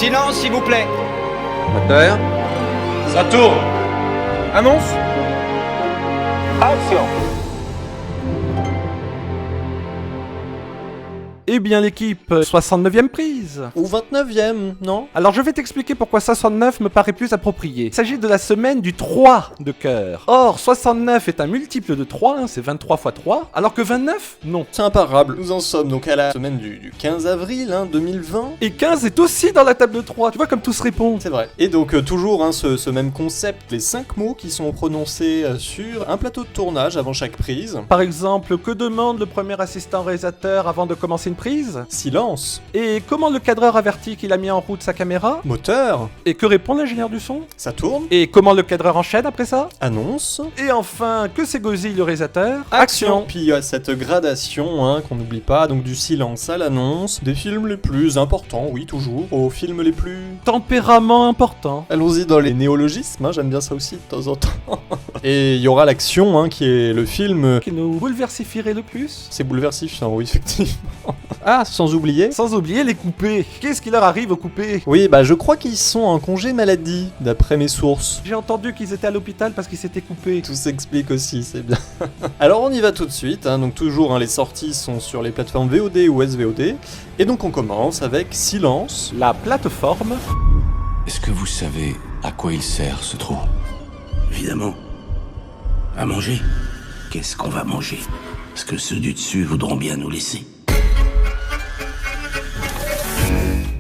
Silence, s'il vous plaît. Moteur. Ça tourne. Annonce. Action. Eh bien l'équipe, 69e prise. Ou 29e, non? Alors je vais t'expliquer pourquoi 69 me paraît plus approprié. Il s'agit de la semaine du 3 de cœur. Or, 69 est un multiple de 3, hein, c'est 23 x 3, alors que 29, non. C'est imparable. Nous en sommes donc à la semaine du 15 avril 2020. Et 15 est aussi dans la table de 3, tu vois comme tout se répond. C'est vrai. Et donc toujours ce même concept, les 5 mots qui sont prononcés sur un plateau de tournage avant chaque prise. Par exemple, que demande le premier assistant réalisateur avant de commencer une prise? Silence. Et comment le cadreur avertit qu'il a mis en route sa caméra? Moteur. Et que répond l'ingénieur du son? Ça tourne. Et comment le cadreur enchaîne après ça? Annonce. Et enfin, que s'égosille le réalisateur? Action. Puis il y a cette gradation qu'on n'oublie pas, donc du silence à l'annonce, des films les plus importants, oui toujours, aux films les plus... Tempérament important. Allons-y dans les néologismes, j'aime bien ça aussi de temps en temps. Et il y aura l'action qui est le film... Qui nous bouleversifierait le plus? C'est bouleversifiant, oui, effectivement. Ah, sans oublier... Sans oublier les coupés. Qu'est-ce qui leur arrive aux coupés? Oui, bah je crois qu'ils sont en congé maladie, d'après mes sources. J'ai entendu qu'ils étaient à l'hôpital parce qu'ils s'étaient coupés. Tout s'explique aussi, c'est bien. Alors on y va tout de suite, donc toujours les sorties sont sur les plateformes VOD ou SVOD. Et donc on commence avec Silence. La plateforme. Est-ce que vous savez à quoi il sert ce trou? Évidemment. À manger. Qu'est-ce qu'on va manger? Parce que ceux du dessus voudront bien nous laisser.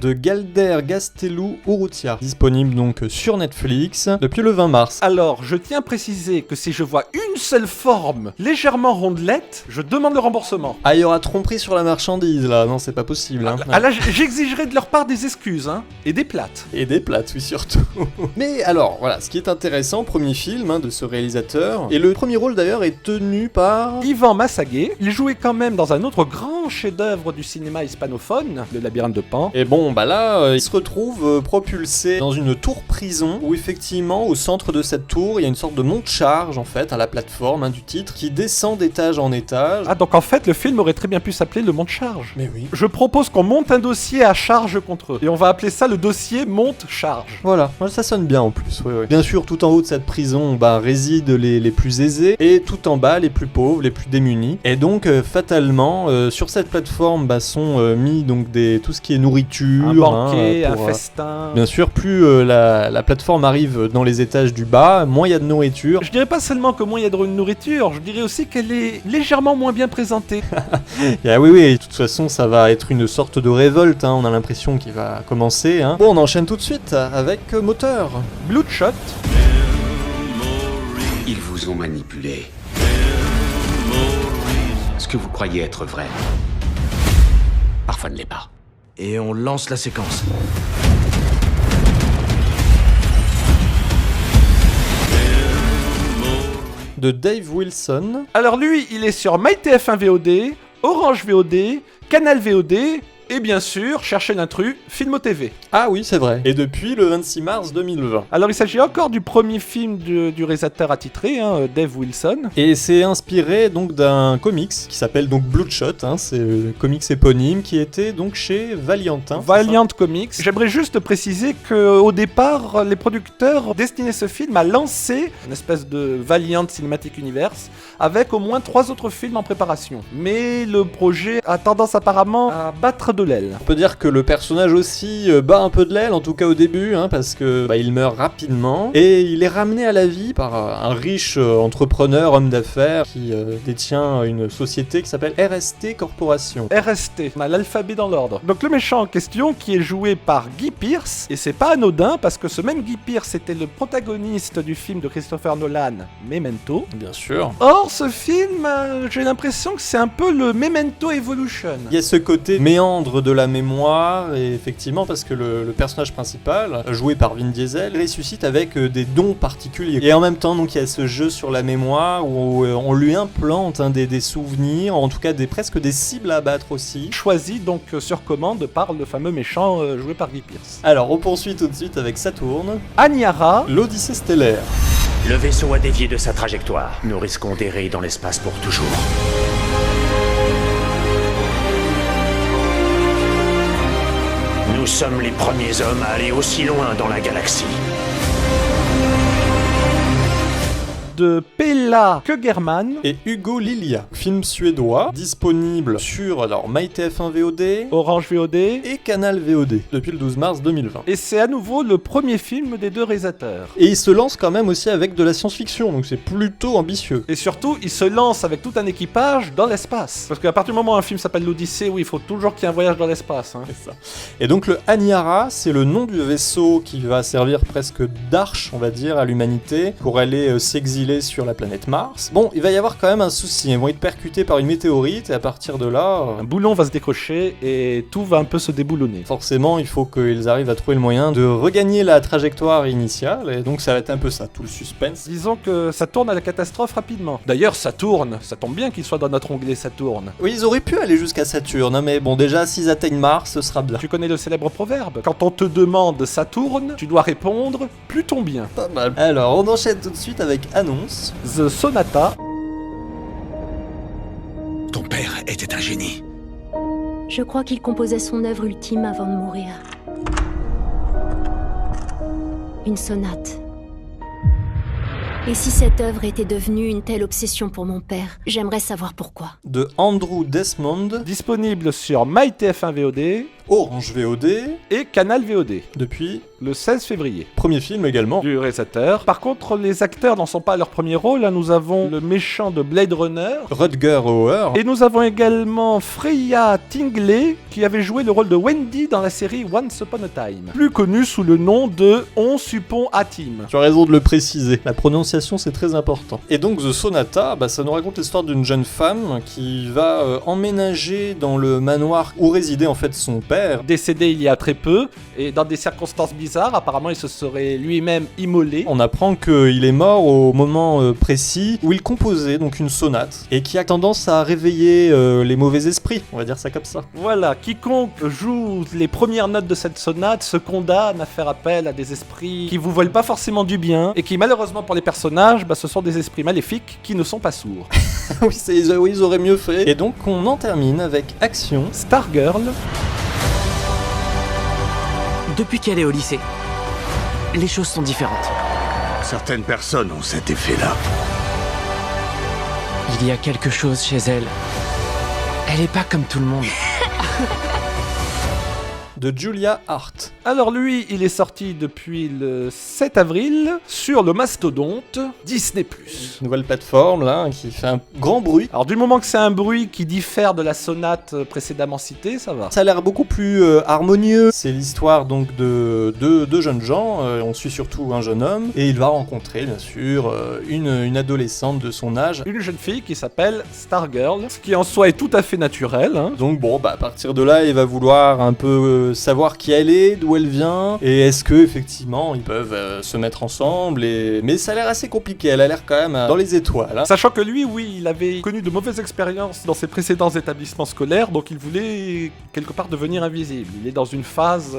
De Galder Gaztelu Urrutia, disponible donc sur Netflix depuis le 20 mars. Alors, je tiens à préciser que si je vois une seule forme légèrement rondelette, je demande le remboursement. Ah, il y aura tromperie sur la marchandise là, non c'est pas possible. Ah là, j'exigerai de leur part des excuses, et des plates. Et des plates, oui surtout. Mais alors, voilà, ce qui est intéressant, premier film de ce réalisateur, et le premier rôle d'ailleurs est tenu par... Yvan Massaguet. Il jouait quand même dans un autre grand chef-d'œuvre du cinéma hispanophone, Le Labyrinthe de Pan. Et bon, bah là, il se retrouve propulsé dans une tour prison, où effectivement, au centre de cette tour, il y a une sorte de monte-charge, en fait, à la plateforme du titre, qui descend d'étage en étage. Ah, donc en fait, le film aurait très bien pu s'appeler Le Monte-Charge. Mais oui. Je propose qu'on monte un dossier à charge contre eux, et on va appeler ça le dossier Monte-Charge. Voilà, ça sonne bien en plus, oui. Bien sûr, tout en haut de cette prison, résident les plus aisés, et tout en bas, les plus pauvres, les plus démunis. Et donc, fatalement, sur cette plateforme, sont mis donc tout ce qui est nourriture, un banquet, un festin. Bien sûr, plus la plateforme arrive dans les étages du bas, moins il y a de nourriture. Je dirais pas seulement que moins il y a de nourriture, je dirais aussi qu'elle est légèrement moins bien présentée. Oui, de toute façon, ça va être une sorte de révolte, on a l'impression qu'il va commencer. Bon, on enchaîne tout de suite avec Moteur. Bloodshot. Ils vous ont manipulé. Ce que vous croyez être vrai, parfois ne l'est pas. Et on lance la séquence. De Dave Wilson. Alors lui, il est sur MyTF1 VOD, Orange VOD, Canal VOD, et bien sûr, cherchez l'intrus, Filmo TV. Ah oui, c'est vrai. Et depuis le 26 mars 2020. Alors il s'agit encore du premier film du réalisateur attitré, Dave Wilson. Et c'est inspiré donc d'un comics qui s'appelle donc Bloodshot, c'est le comics éponyme qui était donc chez Valiant. Valiant Comics. J'aimerais juste préciser qu'au départ, les producteurs destinaient ce film à lancer une espèce de Valiant Cinematic Universe avec au moins 3 autres films en préparation. Mais le projet a tendance apparemment à battre de l'aile. On peut dire que le personnage aussi bat un peu de l'aile, en tout cas au début, parce que il meurt rapidement et il est ramené à la vie par un riche entrepreneur, homme d'affaires qui détient une société qui s'appelle RST Corporation. RST, on a l'alphabet dans l'ordre. Donc le méchant en question qui est joué par Guy Pearce, et c'est pas anodin parce que ce même Guy Pearce était le protagoniste du film de Christopher Nolan, Memento. Bien sûr. Or ce film, j'ai l'impression que c'est un peu le Memento Evolution. Il y a ce côté méandre de la mémoire, et effectivement parce que le personnage principal, joué par Vin Diesel, ressuscite avec des dons particuliers. Et en même temps, donc il y a ce jeu sur la mémoire où on lui implante des souvenirs, en tout cas presque des cibles à abattre aussi. Choisi donc sur commande par le fameux méchant joué par Guy Pearce. Alors on poursuit tout de suite avec Saturne. Aniara. L'Odyssée stellaire. Le vaisseau a dévié de sa trajectoire. Nous risquons d'errer dans l'espace pour toujours. Nous sommes les premiers hommes à aller aussi loin dans la galaxie. De Pella Kögerman, Et Hugo Lilia, film suédois, disponible sur alors MyTF1 VOD Orange VOD, et Canal VOD depuis le 12 mars 2020. et c'est à nouveau le premier film des deux réalisateurs. Et il se lance quand même aussi avec de la science-fiction, donc c'est plutôt ambitieux. Et surtout, il se lance avec tout un équipage dans l'espace. Parce qu'à partir du moment où un film s'appelle l'Odyssée, oui, il faut toujours qu'il y ait un voyage dans l'espace. Hein. C'est ça. Et donc le Aniara, c'est le nom du vaisseau qui va servir presque d'arche, on va dire, à l'humanité pour aller s'exiler sur la planète Mars. Bon, il va y avoir quand même un souci, ils vont être percutés par une météorite et à partir de là, Un boulon va se décrocher et tout va un peu se déboulonner. forcément, il faut qu'ils arrivent à trouver le moyen de regagner la trajectoire initiale et donc ça va être un peu ça, tout le suspense. Disons que ça tourne à la catastrophe rapidement. D'ailleurs, ça tourne. Ça tombe bien qu'il soit dans notre onglet ça tourne. Oui, ils auraient pu aller jusqu'à Saturne, hein, mais bon, déjà, s'ils atteignent Mars, ce sera bien. Tu connais le célèbre proverbe? Quand on te demande ça tourne, tu dois répondre plutôt bien. Pas mal. Alors, on enchaîne tout de suite avec annonce. The Sonata, Ton père était un génie. Je crois qu'il composait son œuvre ultime avant de mourir. Une sonate. Et si cette œuvre était devenue une telle obsession pour mon père, j'aimerais savoir pourquoi. De Andrew Desmond, disponible sur MyTF1 VOD Orange VOD, et Canal VOD, depuis le 16 février. premier film également. Du réalisateur. Par contre, les acteurs n'en sont pas à leur premier rôle. Là, nous avons le méchant de Blade Runner. Rutger Hauer, Et nous avons également Freya Tingley, qui avait joué le rôle de Wendy dans la série Once Upon a Time. Plus connu sous le nom de On Suppon Hatim. tu as raison de le préciser, la prononciation c'est très important. Et donc The Sonata, ça nous raconte l'histoire d'une jeune femme qui va emménager dans le manoir où résidait en fait son père. Décédé il y a très peu, et dans des circonstances bizarres, apparemment il se serait lui-même immolé. On apprend qu'il est mort au moment précis où il composait donc une sonate et qui a tendance à réveiller les mauvais esprits, on va dire ça comme ça. Voilà, quiconque joue les premières notes de cette sonate se condamne à faire appel à des esprits qui vous veulent pas forcément du bien, et qui malheureusement pour les personnages, ce sont des esprits maléfiques qui ne sont pas sourds. Oui, ils auraient mieux fait. Et donc on en termine avec Action. Stargirl, Depuis qu'elle est au lycée, les choses sont différentes. Certaines personnes ont cet effet-là. Il y a quelque chose chez elle. Elle est pas comme tout le monde. De Julia Hart. alors lui, il est sorti depuis le 7 avril sur le mastodonte Disney+. Nouvelle plateforme là, qui fait un grand bruit. Alors du moment que c'est un bruit qui diffère de la sonate précédemment citée, ça va. Ça a l'air beaucoup plus harmonieux. C'est l'histoire donc de deux jeunes gens. On suit surtout un jeune homme et il va rencontrer bien sûr une adolescente de son âge. Une jeune fille qui s'appelle Stargirl, ce qui en soi est tout à fait naturel. Hein. Donc bon, à partir de là, il va vouloir un peu savoir qui elle est, d'où elle vient, et est-ce que effectivement ils peuvent se mettre ensemble. Mais ça a l'air assez compliqué. Elle a l'air quand même dans les étoiles. Hein. Sachant que lui, oui, il avait connu de mauvaises expériences dans ses précédents établissements scolaires, donc il voulait quelque part devenir invisible. Il est dans une phase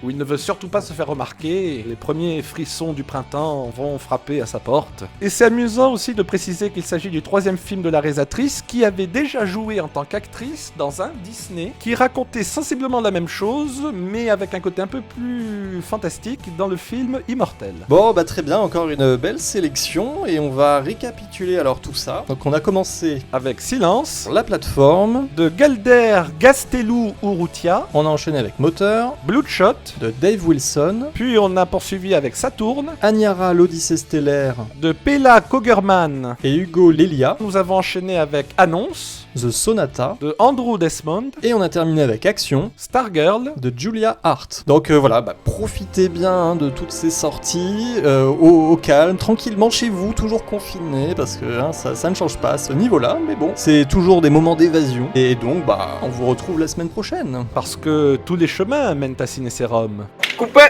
où il ne veut surtout pas se faire remarquer, et les premiers frissons du printemps vont frapper à sa porte. Et c'est amusant aussi de préciser qu'il s'agit du troisième film de la réalisatrice, qui avait déjà joué en tant qu'actrice dans un Disney, qui racontait sensiblement la même chose, mais avec un côté un peu plus fantastique dans le film Immortel. Bon, très bien, encore une belle sélection, et on va récapituler alors tout ça. Donc on a commencé Avec Silence, la plateforme, de Galder Gastelum Urrutia, on a enchaîné avec Moteur, Bloodshot, de Dave Wilson, puis on a poursuivi avec Saturne, Aniara l'Odyssée stellaire de Pella Kögerman. et Hugo Lilia, Nous avons enchaîné avec Annonce, The Sonata, de Andrew Desmond, et on a terminé avec Action, Stargirl, de Julia Hart. Donc voilà, profitez bien de toutes ces sorties au calme, tranquillement chez vous, toujours confinés, parce que ça ne change pas à ce niveau-là, mais bon, c'est toujours des moments d'évasion. Et donc, on vous retrouve la semaine prochaine. parce que tous les chemins mènent à Ciné Sérum. Coupé!